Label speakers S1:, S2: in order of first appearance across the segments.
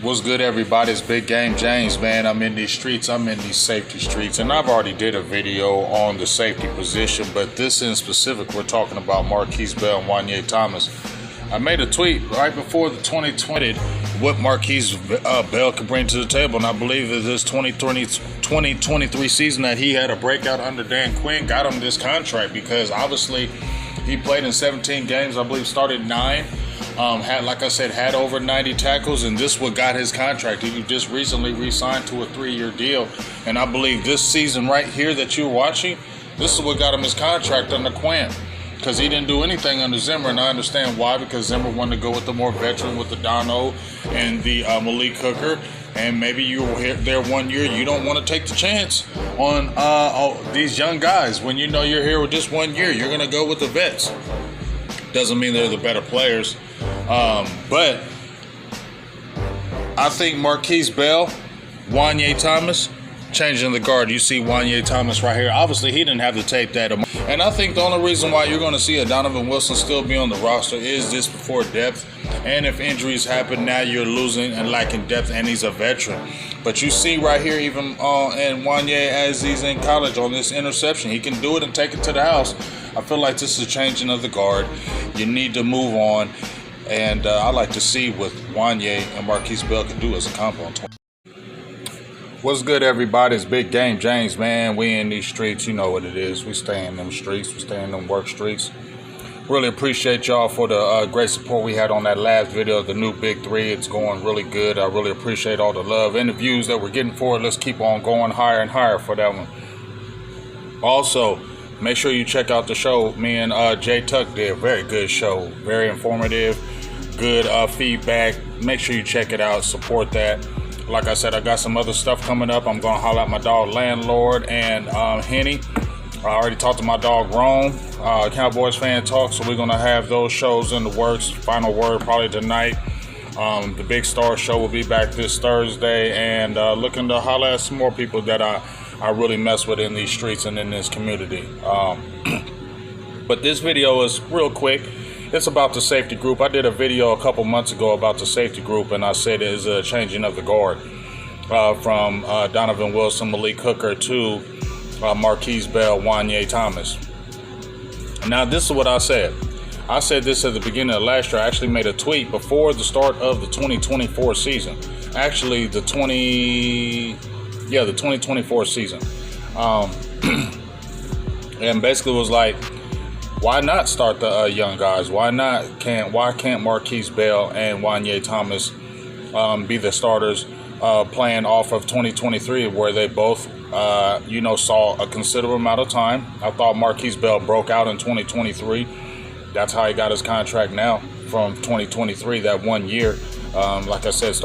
S1: What's good, everybody? It's Big Game James, man. I'm in these streets. I'm in these safety streets. And I've already did a video on the safety position, but this in specific, we're talking about M.Bell and Juanyeh Thomas. I made a tweet right before the 2020 what M.Bell could bring to the table, and I believe that this 2023 season that he had a breakout under Dan Quinn got him this contract because obviously he played in 17 games. I believe started 9. Had over 90 tackles, and this what got his contract. He just recently re-signed to a 3-year deal, and I believe this season right here that you're watching, this is what got him his contract under Quinn, because he didn't do anything under Zimmer, and I understand why, because Zimmer wanted to go with the more veteran, with the Dono and the Malik Hooker, and maybe you were here there 1 year, you don't want to take the chance on these young guys. When you know you're here with just 1 year, you're going to go with the vets. Doesn't mean they're the better players. But I think M.Bell, Juanyeh Thomas, changing the guard. You see Juanyeh Thomas right here. Obviously, he didn't have to take that. And I think the only reason why you're going to see a Donovan Wilson still be on the roster is just before depth. And if injuries happen, now you're losing and lacking depth, and he's a veteran. But you see right here, even in Juanyeh, as he's in college on this interception, he can do it and take it to the house. I feel like this is a changing of the guard. You need to move on. And I like to see what Juanyeh and M.Bell can do as a combo. What's good, everybody? It's Big Game James, man. We in these streets. You know what it is. We stay in them streets. We stay in them work streets. Really appreciate y'all for the great support we had on that last video, the new Big 3. It's going really good. I really appreciate all the love and the views that we're getting for it. Let's keep on going higher and higher for that one. Also, make sure you check out the show me and Jay Tuck did. Very good show. Very informative. Good feedback. Make sure you check it out. Support that. Like I said, I got some other stuff coming up. I'm going to holler at my dog Landlord and Henny. I already talked to my dog Rome, Cowboys fan talk. So we're going to have those shows in the works. Final word probably tonight. The Big Star show will be back this Thursday. And looking to holler at some more people that I really mess with in these streets and in this community. But this video is real quick. It's about the safety group. I did a video a couple months ago about the safety group, and I said it is a changing of the guard from Donovan Wilson, Malik Hooker to M.Bell, Juanyeh Thomas. Now, this is what I said. I said this at the beginning of last year. I actually made a tweet before the start of the 2024 season. Actually, the 2024 season. And basically was like, why not start the young guys? Why can't M.Bell and Juanyeh Thomas be the starters playing off of 2023, where they both saw a considerable amount of time. I thought M.Bell broke out in 2023. That's how he got his contract now from 2023, that 1 year. Like I said,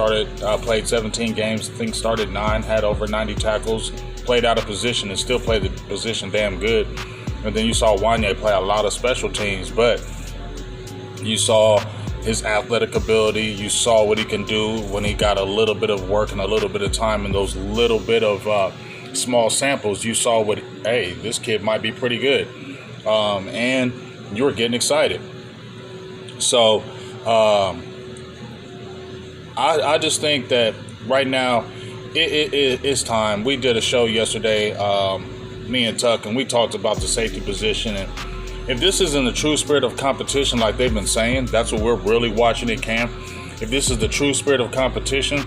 S1: played 17 games, I think started 9, had over 90 tackles, played out of position and still played the position damn good. And then you saw Juanyeh play a lot of special teams, but you saw his athletic ability. You saw what he can do when he got a little bit of work and a little bit of time in those little bit of small samples. You saw hey, this kid might be pretty good. And you were getting excited. So I just think that right now it's time. We did a show yesterday, me and Tuck, and we talked about the safety position. And if this isn't the true spirit of competition like they've been saying, that's what we're really watching in camp. If this is the true spirit of competition,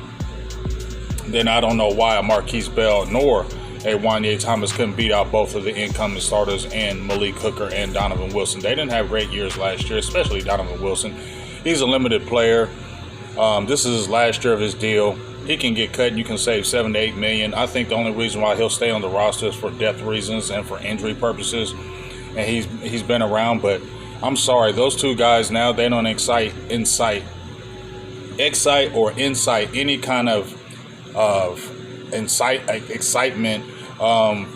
S1: then I don't know why a M.Bell nor a Juanyeh Thomas couldn't beat out both of the incoming starters and Malik Hooker and Donovan Wilson. They didn't have great years last year, especially Donovan Wilson. He's a limited player. This is his last year of his deal. He can get cut and you can save $7 to $8 million. I think the only reason why he'll stay on the roster is for depth reasons and for injury purposes. And he's been around, but I'm sorry, those two guys now, they don't incite any kind of excitement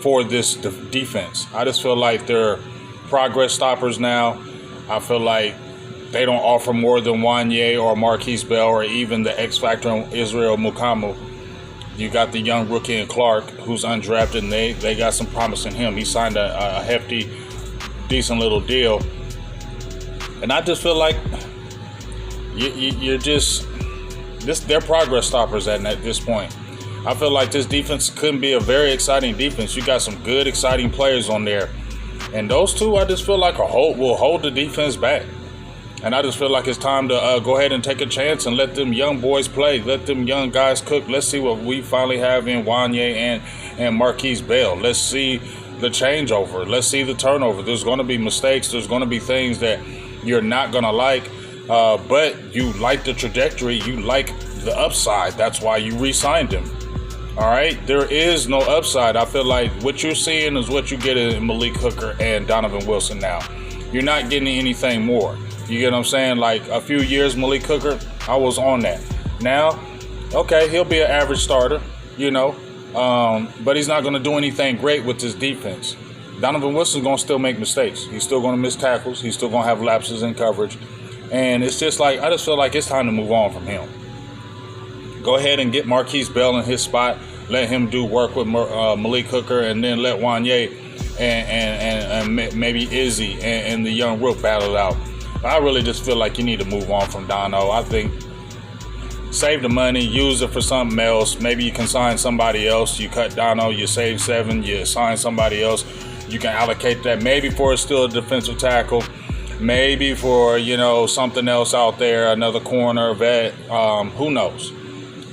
S1: for this defense. I just feel like they're progress stoppers now. I feel like they don't offer more than Juanyeh or M.Bell or even the X Factor in Israel Mukamu. You got the young rookie in Clark who's undrafted, and they got some promise in him. He signed a hefty, decent little deal. And I just feel like you're just they're progress stoppers at this point. I feel like this defense couldn't be a very exciting defense. You got some good, exciting players on there. And those two, I just feel like will hold the defense back. And I just feel like it's time to go ahead and take a chance and let them young boys play. Let them young guys cook. Let's see what we finally have in Juanyeh and M.Bell. Let's see the changeover. Let's see the turnover. There's going to be mistakes. There's going to be things that you're not going to like. But you like the trajectory. You like the upside. That's why you re-signed him. All right? There is no upside. I feel like what you're seeing is what you get in Malik Hooker and Donovan Wilson now. You're not getting anything more. You get what I'm saying? Like a few years, Malik Hooker, I was on that. Now, okay, he'll be an average starter, but he's not going to do anything great with this defense. Donovan Wilson's going to still make mistakes. He's still going to miss tackles. He's still going to have lapses in coverage. And it's just like, I just feel like it's time to move on from him. Go ahead and get M.Bell in his spot. Let him do work with Malik Hooker, and then let Juanyeh and maybe Izzy and the young Rook battle it out. I really just feel like you need to move on from Dono. I think save the money, use it for something else. Maybe you can sign somebody else. You cut Dono, you save 7, you sign somebody else. You can allocate that maybe for still a defensive tackle, maybe for, something else out there, another corner, vet, who knows.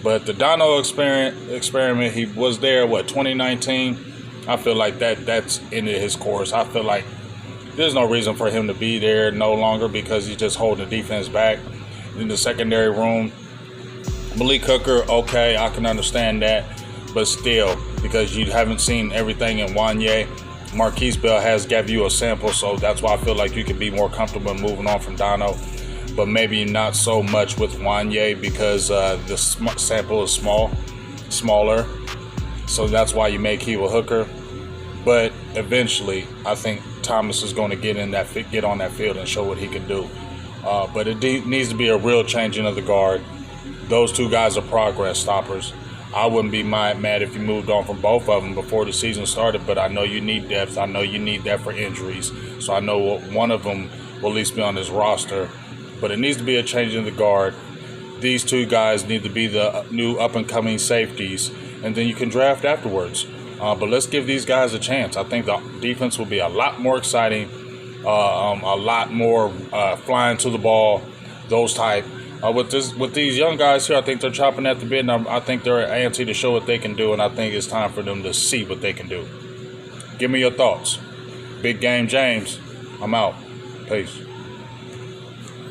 S1: But the Dono experiment, he was there, 2019? I feel like that's ended his course. I feel like there's no reason for him to be there no longer because he's just holding the defense back in the secondary room. Malik Hooker, okay, I can understand that, but still, because you haven't seen everything in Juanyeh, M.Bell has gave you a sample, so that's why I feel like you can be more comfortable moving on from Dono, but maybe not so much with Juanyeh because the sample is smaller, so that's why you may keep a Hooker. But eventually, I think Thomas is going to get on that field and show what he can do. But it needs to be a real changing of the guard. Those two guys are progress stoppers. I wouldn't be mad if you moved on from both of them before the season started, but I know you need depth. I know you need that for injuries. So I know one of them will at least be on this roster. But it needs to be a change in the guard. These two guys need to be the new up-and-coming safeties, and then you can draft afterwards. But let's give these guys a chance. I think the defense will be a lot more exciting, a lot more flying to the ball, those type. With these young guys here, I think they're chopping at the bit, and I think they're antsy to show what they can do, and I think it's time for them to see what they can do. Give me your thoughts. Big Game James, I'm out. Peace.